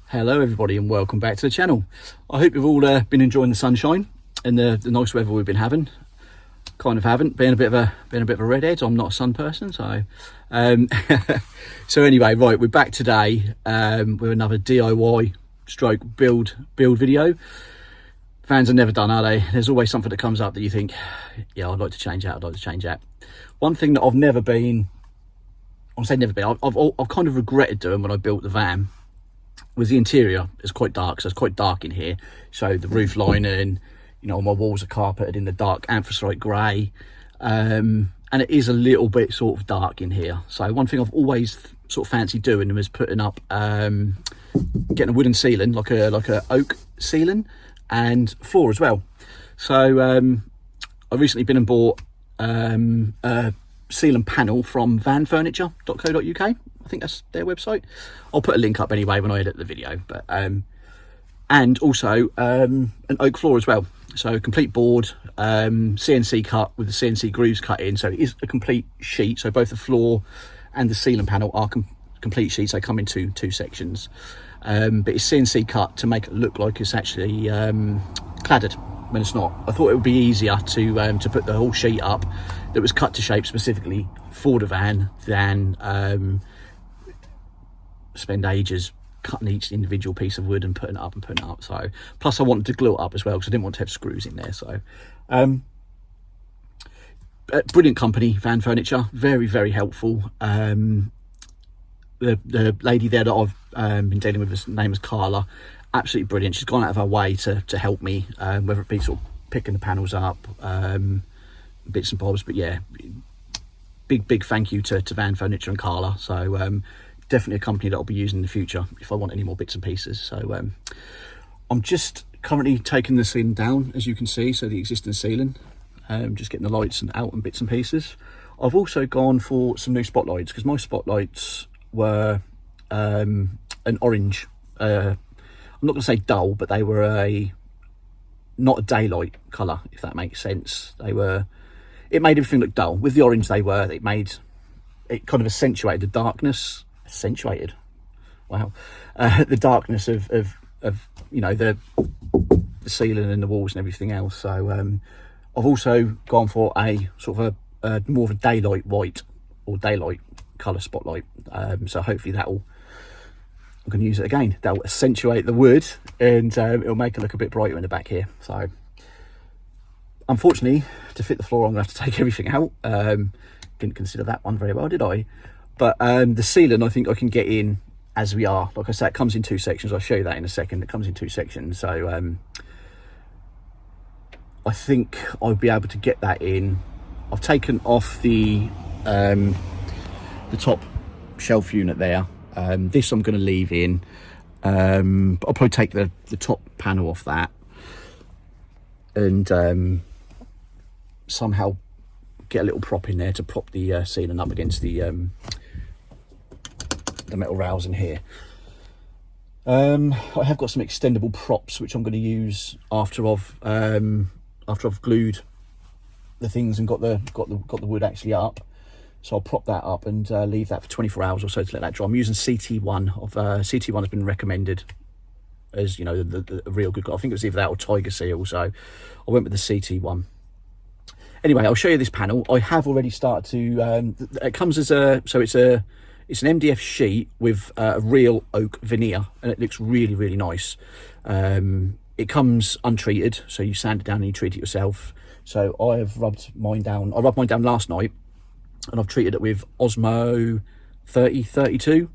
Hello everybody and welcome back to the channel. I hope you've all been enjoying the sunshine and the nice weather we've been having. Kind of haven't been a bit of a redhead. I'm not a sun person, so so anyway, right, we're back today with another DIY stroke build video. Vans are never done, are they? There's always something that comes up that you think, yeah, I'd like to change that. One thing that I've never been, I've kind of regretted doing when I built the van was the interior. It's quite dark, so it's quite dark in here. So the roof lining, you know, my walls are carpeted in the dark anthracite grey, and it is a little bit sort of dark in here. So one thing I've always sort of fancied doing was putting up, getting a wooden ceiling, like a oak ceiling, and floor as well. So I've recently been and bought a ceiling panel from vanfurniture.co.uk. I think that's their website. I'll put a link up anyway when I edit the video. But and also an oak floor as well. So complete board, CNC cut with the CNC grooves cut in. So it is a complete sheet. So both the floor and the ceiling panel are complete sheets. They come in two sections. But it's CNC cut to make it look like it's actually cladded when it's not. I thought it would be easier to put the whole sheet up that was cut to shape specifically for the van than spend ages cutting each individual piece of wood and putting it up. So plus I wanted to glue it up as well because I didn't want to have screws in there. So brilliant company, Van Furniture, very helpful. The lady there that I've been dealing with, her name is Carla, absolutely brilliant. She's gone out of her way to help me, whether it be sort of picking the panels up, bits and bobs. But yeah, big thank you to Van Furniture and Carla. So definitely a company that I'll be using in the future if I want any more bits and pieces. So I'm just currently taking the ceiling down, as you can see, so the existing ceiling, just getting the lights and out and bits and pieces. I've also gone for some new spotlights because my spotlights were an orange, I'm not going to say dull, but they were not a daylight colour, if that makes sense. It made everything look dull. With the orange it kind of accentuated the darkness. Wow. The darkness of you know, the ceiling and the walls and everything else. So I've also gone for a sort of a more of a daylight white or daylight colour spotlight. So hopefully I'm going to use it again. That'll accentuate the wood and it'll make it look a bit brighter in the back here. So unfortunately, to fit the floor, I'm going to have to take everything out. Didn't consider that one very well, did I? But the ceiling, I think I can get in as we are. Like I said, it comes in two sections. I'll show you that in a second. It comes in two sections. So I think I'll be able to get that in. I've taken off the top shelf unit there. This I'm going to leave in. I'll probably take the top panel off that and somehow get a little prop in there to prop the ceiling up against the metal rails in here. I have got some extendable props which I'm going to use after I've glued the things and got the wood actually up. So I'll prop that up and leave that for 24 hours or so to let that dry. I'm using CT1. CT1 has been recommended as, you know, the real good. I think it was either that or Tiger Seal. So I went with the CT1. Anyway, I'll show you this panel. I have already started to. It comes as it's an MDF sheet with a real oak veneer, and it looks really nice. It comes untreated, so you sand it down and you treat it yourself. So I have rubbed mine down. I rubbed mine down last night, and I've treated it with Osmo 3032,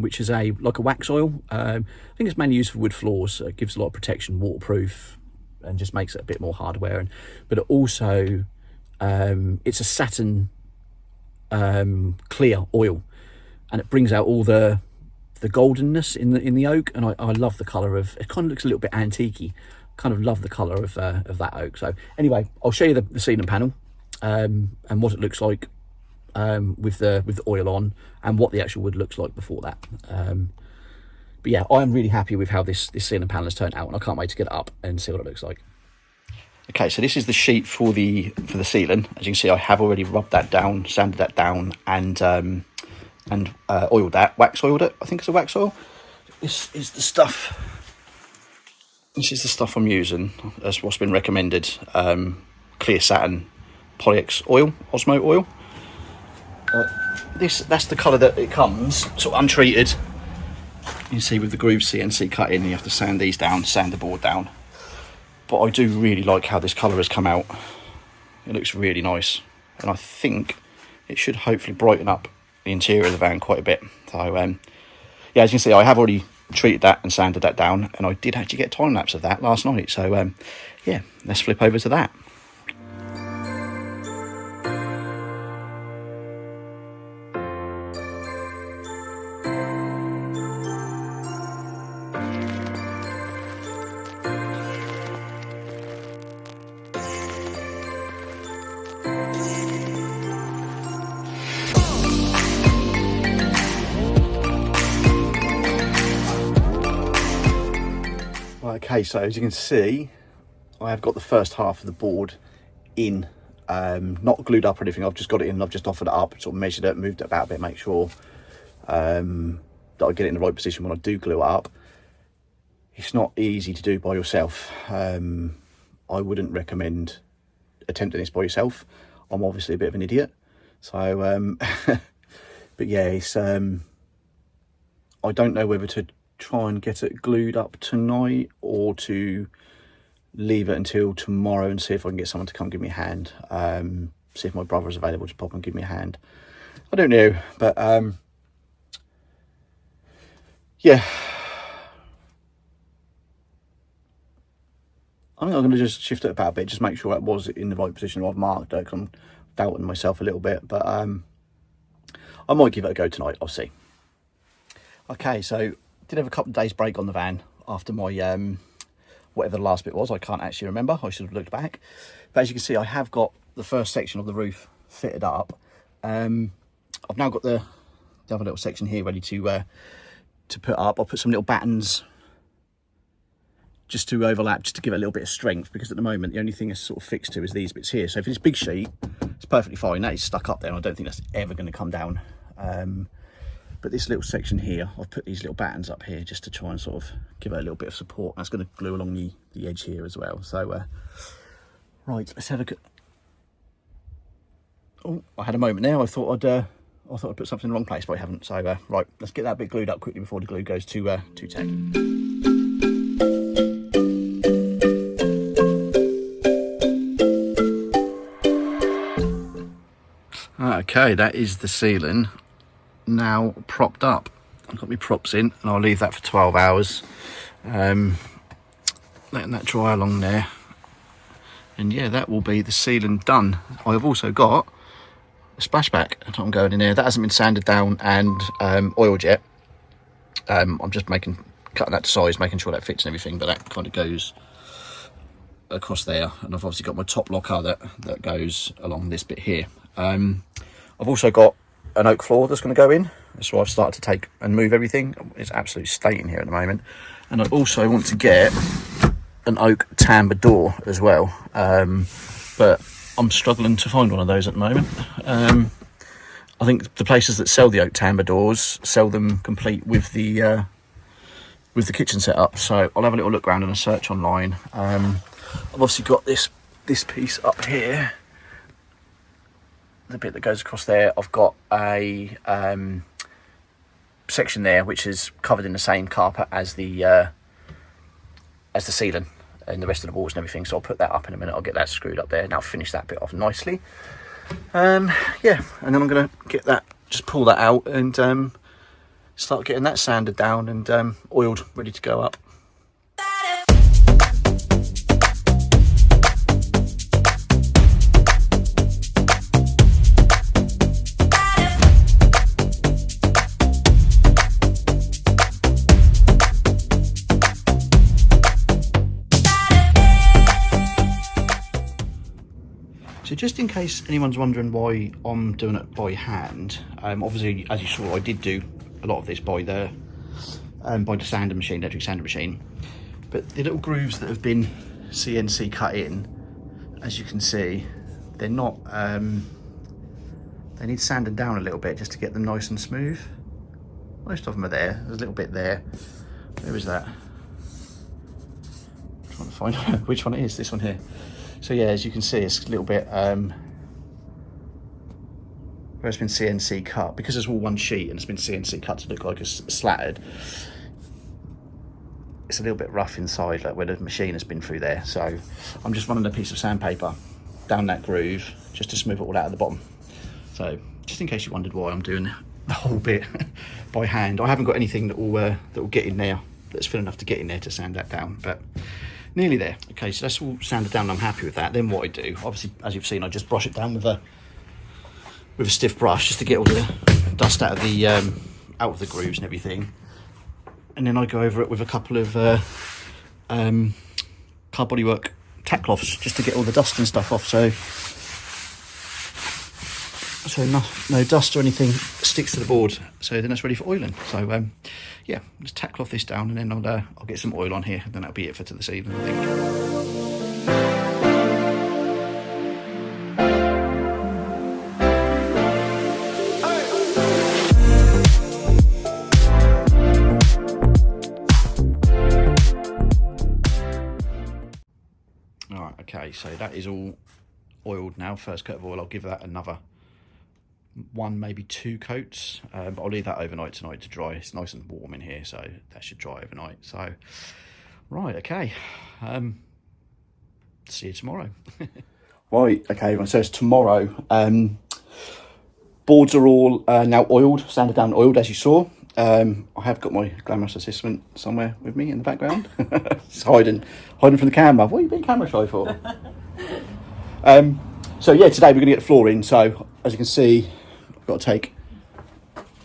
which is like a wax oil. I think it's mainly used for wood floors. It gives a lot of protection, waterproof, and just makes it a bit more hardware. But it also it's a satin clear oil, and it brings out all the goldenness in the oak, and I love the colour of it. Kind of looks a little bit antique-y. Kind of love the colour of that oak. So anyway, I'll show you the ceiling panel and what it looks like with the oil on, and what the actual wood looks like before that. But yeah, I'm really happy with how this ceiling panel has turned out, and I can't wait to get it up and see what it looks like. Okay, so this is the sheet for the ceiling. As you can see, I have already rubbed that down, sanded that down, and oiled that, wax oiled it. I think it's a wax oil. this is the stuff. This is the stuff I'm using. That's what's been recommended. Clear satin Polyx oil, Osmo oil. That's the colour that it comes, sort of untreated. You can see with the groove CNC cut in, you have to sand these down, sand the board down. But I do really like how this colour has come out. It looks really nice, and I think it should hopefully brighten up the interior of the van quite a bit. So yeah, as you can see, I have already treated that and sanded that down, and I did actually get a time lapse of that last night. So yeah, let's flip over to that. Okay, so as you can see, I have got the first half of the board in, not glued up or anything. I've just got it in, I've just offered it up, sort of measured it, moved it about a bit, make sure that I get it in the right position when I do glue it up. It's not easy to do by yourself. I wouldn't recommend attempting this by yourself. I'm obviously a bit of an idiot. So, but yeah, it's, I don't know whether to try and get it glued up tonight or to leave it until tomorrow and see if I can get someone to come give me a hand. See if my brother's available to pop and give me a hand. I don't know, but yeah, I think I'm going to just shift it about a bit, just make sure it was in the right position. I've marked it because I'm doubting myself a little bit, but I might give it a go tonight. I'll see. Okay, so did have a couple of days break on the van after my whatever the last bit was. I can't actually remember. I should have looked back. But as you can see, I have got the first section of the roof fitted up. I've now got the other little section here ready to put up. I'll put some little battens just to overlap, just to give it a little bit of strength, because at the moment the only thing it's sort of fixed to is these bits here. So if it's big sheet, it's perfectly fine. That is stuck up there, and I don't think that's ever going to come down. But this little section here, I've put these little battens up here just to try and sort of give it a little bit of support. That's going to glue along the edge here as well. So, right, let's have a look at... Oh, I had a moment there. I thought I'd put something in the wrong place, but I haven't. So, right, let's get that bit glued up quickly before the glue goes too tacky. Okay, that is the ceiling now propped up. I've got my props in, and I'll leave that for 12 hours, letting that dry along there, and yeah, that will be the ceiling done. I've also got a splashback that I'm going in there. That hasn't been sanded down and oiled yet. I'm just cutting that to size, making sure that fits and everything, but that kind of goes across there. And I've obviously got my top locker that goes along this bit here. I've also got an oak floor that's going to go in. That's why I've started to take and move everything. It's absolutely stating here at the moment. And I also want to get an oak tambour door as well, but I'm struggling to find one of those at the moment. I think the places that sell the oak tambour doors sell them complete with the kitchen set up, so I'll have a little look around and a search online. I've obviously got this piece up here, the bit that goes across there. I've got a section there which is covered in the same carpet as the ceiling and the rest of the walls and everything, so I'll put that up in a minute. I'll get that screwed up there and I'll finish that bit off nicely. Yeah, and then I'm going to get that, just pull that out and start getting that sanded down and oiled, ready to go up. So just in case anyone's wondering why I'm doing it by hand, obviously, as you saw, I did do a lot of this by the sander machine, electric sander machine. But the little grooves that have been CNC cut in, as you can see, they're not, they need sanding down a little bit just to get them nice and smooth. Most of them are there. There's a little bit there. Where is that? I'm trying to find which one it is. This one here. So yeah, as you can see, it's a little bit where it's been CNC cut, because it's all one sheet and it's been CNC cut to look like it's slattered. It's a little bit rough inside, like where the machine has been through there. So I'm just running a piece of sandpaper down that groove just to smooth it all out at the bottom. So just in case you wondered why I'm doing the whole bit by hand, I haven't got anything that will get in there, that's fit enough to get in there to sand that down, but nearly there. Okay, so that's all sanded down and I'm happy with that. Then what I do, obviously, as you've seen, I just brush it down with a stiff brush just to get all the dust out of the grooves and everything. And then I go over it with a couple of card bodywork tack cloths just to get all the dust and stuff off, so no dust or anything sticks to the board. So then that's ready for oiling. So yeah, just tack cloth this down, and then I'll get some oil on here, and then that'll be it for this evening, I think. Okay, so that is all oiled now. First coat of oil, I'll give that another 1, maybe 2 coats, but I'll leave that overnight tonight to dry. It's nice and warm in here, so that should dry overnight. So right, okay, see you tomorrow. Right, okay, so it's tomorrow. Boards are all now oiled, sanded down, oiled, as you saw. I have got my glamorous assistant somewhere with me in the background. It's hiding from the camera. What are you being camera shy for? So yeah, today we're going to get the floor in. So as you can see, I've got to take,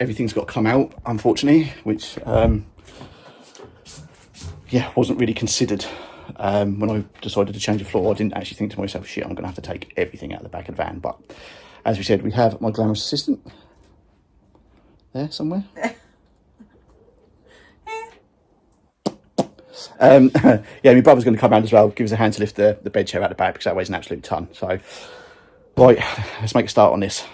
everything's got to come out, unfortunately, which yeah, wasn't really considered. When I decided to change the floor, I didn't actually think to myself, shit, I'm going to have to take everything out of the back of the van. But as we said, we have my glamorous assistant there somewhere. Yeah, my brother's going to come round as well, give us a hand to lift the bed chair out the back, because that weighs an absolute ton. So right, let's make a start on this.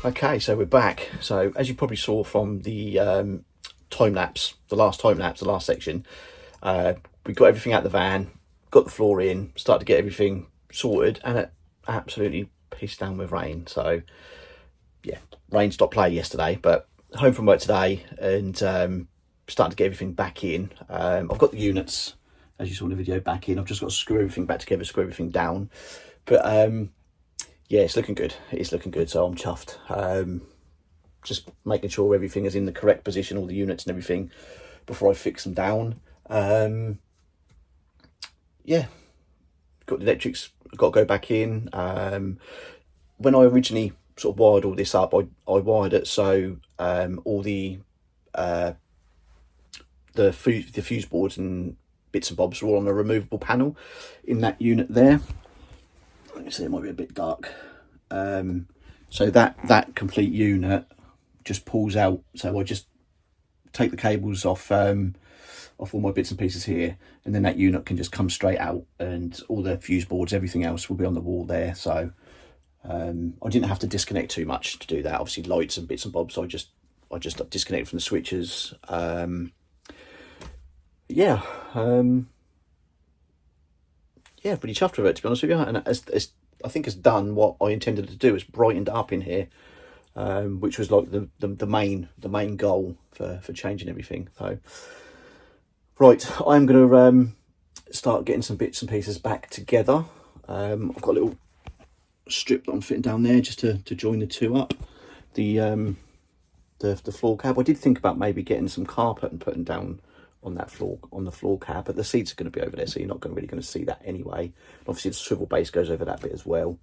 Okay, so we're back. So as you probably saw from the time lapse, the last section, we got everything out of the van, got the floor in, started to get everything sorted, and it absolutely pissed down with rain. So yeah, rain stopped play yesterday, but home from work today and starting to get everything back in. I've got the units, as you saw in the video, back in. I've just got to screw everything back together, screw everything down. But yeah, it's looking good. It is looking good, so I'm chuffed. Just making sure everything is in the correct position, all the units and everything, before I fix them down. Yeah, got the electrics, got to go back in. When I originally sort of wired all this up, I wired it so all the fuse boards and bits and bobs are all on a removable panel in that unit there. Let me see, it might be a bit dark. So that complete unit just pulls out. So I just take the cables off all my bits and pieces here, and then that unit can just come straight out, and all the fuse boards, everything else will be on the wall there. So I didn't have to disconnect too much to do that. Obviously lights and bits and bobs, so I just disconnected from the switches. Yeah, pretty chuffed with it, to be honest with you. And I think it's done what I intended to do. It's brightened up in here. which was like the main goal for changing everything. So right, I'm going to start getting some bits and pieces back together. I've got a little strip that I'm fitting down there just to join the two up. The floor cab, I did think about maybe getting some carpet and putting down on that floor, on the floor cab, but the seats are going to be over there, so you're not really going to see that anyway. Obviously the swivel base goes over that bit as well.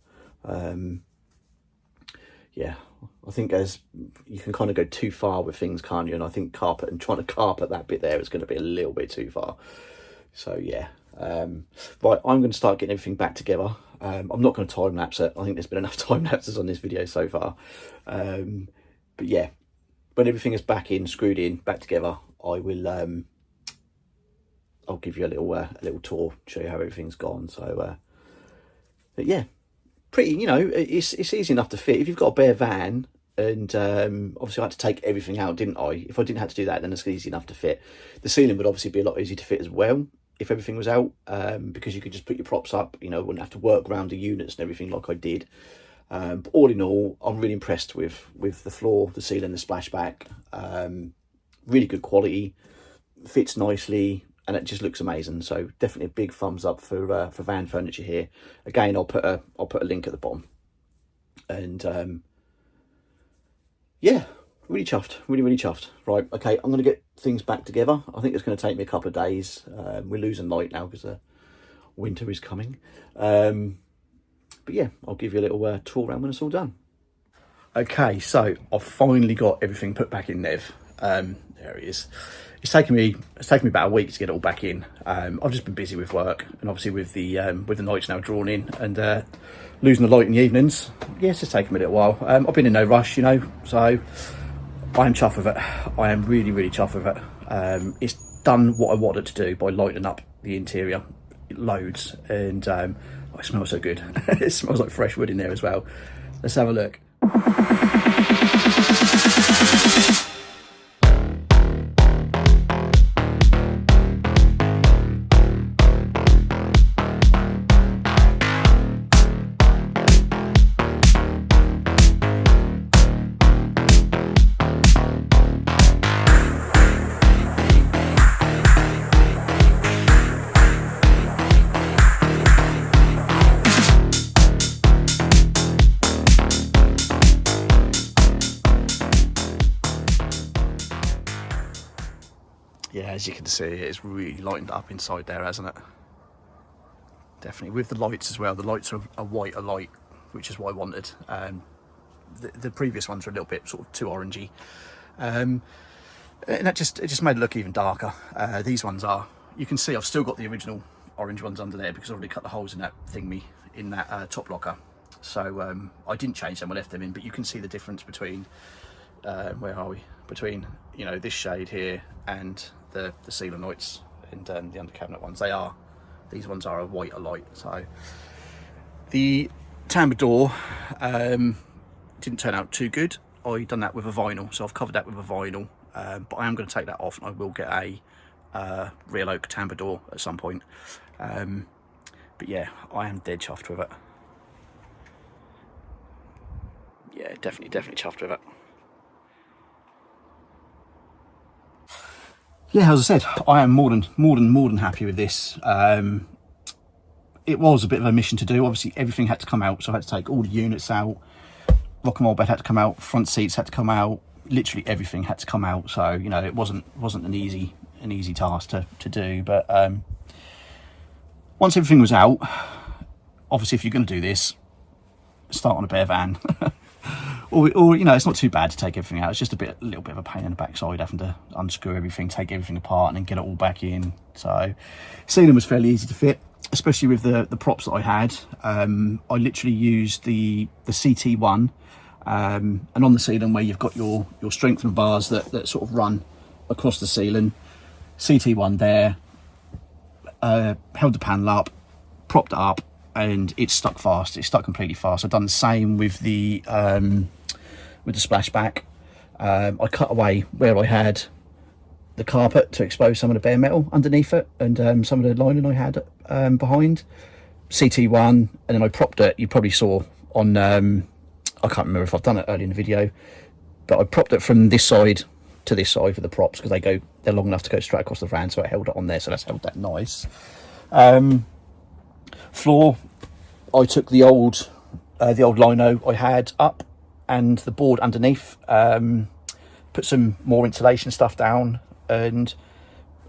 Yeah, I think as you can kind of go too far with things, can't you? And I think trying to carpet that bit there is going to be a little bit too far. So yeah, right, I'm going to start getting everything back together. I'm not going to time lapse it. I think there's been enough time lapses on this video so far. But yeah, when everything is back together, I will I'll give you a little tour, show you how everything's gone. So but yeah, pretty, you know, it's easy enough to fit if you've got a bare van. And obviously I had to take everything out, didn't I? If I didn't have to do that, then it's easy enough to fit. The ceiling would obviously be a lot easier to fit as well if everything was out, because you could just put your props up, you know, wouldn't have to work around the units and everything like I did. But all in all, I'm really impressed with the floor, the ceiling, the splashback. Really good quality, fits nicely, and it just looks amazing. So definitely a big thumbs up for van furniture here. Again, I'll put a link at the bottom. And yeah, really chuffed, really chuffed. Right, okay, I'm going to get things back together. I think it's going to take me a couple of days. We're losing light now because winter is coming. But yeah, I'll give you a little tour around when it's all done. Okay, so I've finally got everything put back in Nev. There it is. It's taken me about a week to get it all back in. I've just been busy with work, and obviously with the nights now drawn in and losing the light in the evenings. Yeah, it's just taken me a little while. I've been in no rush, you know, so I'm chuffed with it. I am really chuffed with it. It's done what I wanted to do by lightening up the interior loads, and it smells so good. It smells like fresh wood in there as well. Let's have a look. Yeah, as you can see, it's really lightened up inside there, hasn't it? Definitely, with the lights as well. The lights are a whiter light, which is what I wanted. The previous ones were a little bit sort of too orangey, and it just made it look even darker. These ones are, you can see I've still got the original orange ones under there because I've already cut the holes in that thingy, in that top locker. So I didn't change them, I left them in, but you can see the difference between where are we? Between, you know, this shade here and the ceiling lights and the under cabinet ones. These ones are a whiter light. So the tambour door didn't turn out too good. I done that with a vinyl, so I've covered that with a vinyl, but I am going to take that off, and I will get a real oak tambour door at some point. But yeah, I am dead chuffed with it. Yeah, definitely chuffed with it. Yeah, as I said, I am more than happy with this. It was a bit of a mission to do. Obviously, everything had to come out, so I had to take all the units out. Rock and roll bed had to come out. Front seats had to come out. Literally everything had to come out. So you know, it wasn't an easy task to do. But once everything was out, obviously, if you're going to do this, start on a bare van. Or you know, it's not too bad to take everything out. It's just a little bit of a pain in the backside having to unscrew everything, take everything apart, and then get it all back in. So ceiling was fairly easy to fit, especially with the props that I had. I literally used the CT1, and on the ceiling where you've got your strengthener bars that sort of run across the ceiling, CT1 there, held the panel up, propped it up, and it stuck fast. It stuck completely fast. I've done the same with the splashback. I cut away where I had the carpet to expose some of the bare metal underneath it, and some of the lining I had behind. CT1, and then I propped it. You probably saw on I can't remember if I've done it earlier in the video, but I propped it from this side to this side for the props, because they're long enough to go straight across the van, so I held it on there, so that's held that nice. Floor, I took the old lino I had up and the board underneath, put some more insulation stuff down, and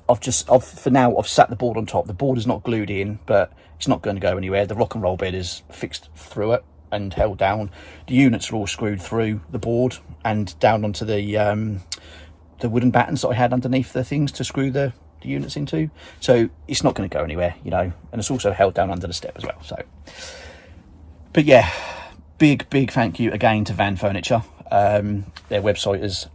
for now I've sat the board on top. The board is not glued in, but it's not going to go anywhere. The rock and roll bed is fixed through it and held down. The units are all screwed through the board and down onto the wooden battens that I had underneath the things to screw the units into, so it's not going to go anywhere, you know, and it's also held down under the step as well. So, but yeah, big thank you again to Van Furniture. Their website is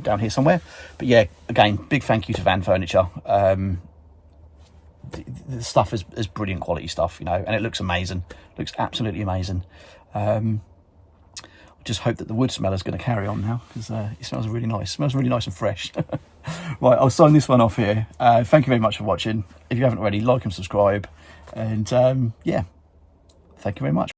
down here somewhere, but yeah, again, big thank you to Van Furniture. The stuff is brilliant quality stuff, you know, and it looks amazing, looks absolutely amazing. Just hope that the wood smell is going to carry on now, because it smells really nice. It smells really nice and fresh. Right, I'll sign this one off here. Thank you very much for watching. If you haven't already, like and subscribe. And yeah, thank you very much.